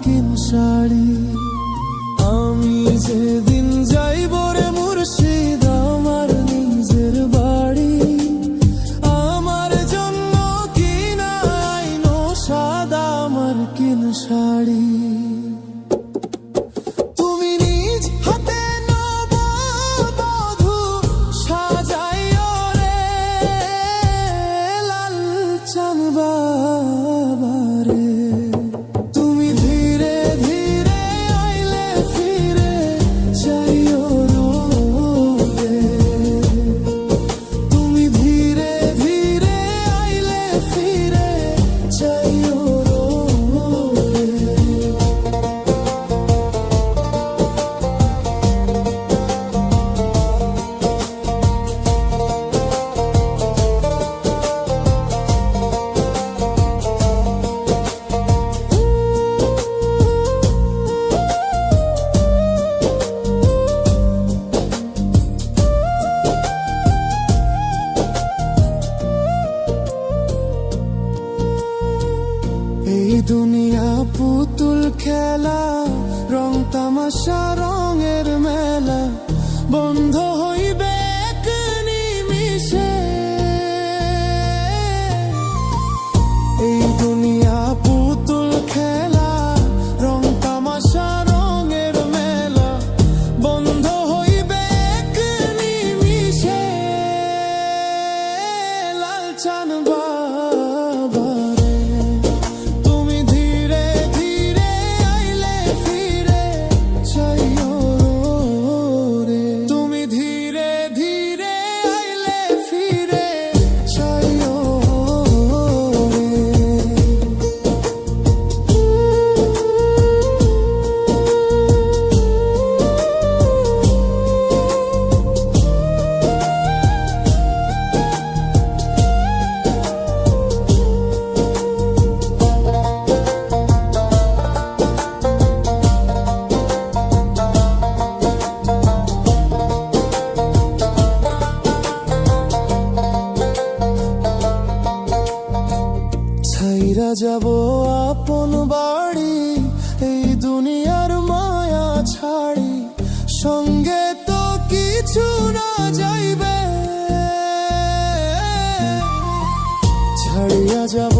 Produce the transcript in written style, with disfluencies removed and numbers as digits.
মার্কিন শাড়ি। আমি যেদিন যাইব রে মুর্শিদ আমার নিজের বাড়ি, আমার জন্য কিনা আইনো সাদা মার্কিন শাড়ি। তুমি নিজ হাতে নববধূ সাজাইও রে লাল চাঁদ বাবারে। তুমি ধীরে ধীরে আইলে ফিরে যাইও রে, তুমি ধীরে ধীরে আইলে ফিরে যাইও রে। এই দুনিয়া পুতুল খেলা, রং তামাশা রঙের মেলা, বন্ধ হইবে এক নিমিষে। এই দুনিয়া পুতুল খেলা, রং তামাশা রঙের মেলা, বন্ধ হইবে এক নিমিষে। লাল চাঁদ বাবারে, তুমি ধীরে ধীরে আইলে ফিরে যাইও রে, তুমি ধীরে ধীরে আইলে ফিরে যাইও রে। ছাইরা যাব আপন বাড়ি, এই দুনিয়ার মায়া ছাড়ি, সঙ্গে তো কিছু না যাইবে। ছাড়িয়া যাব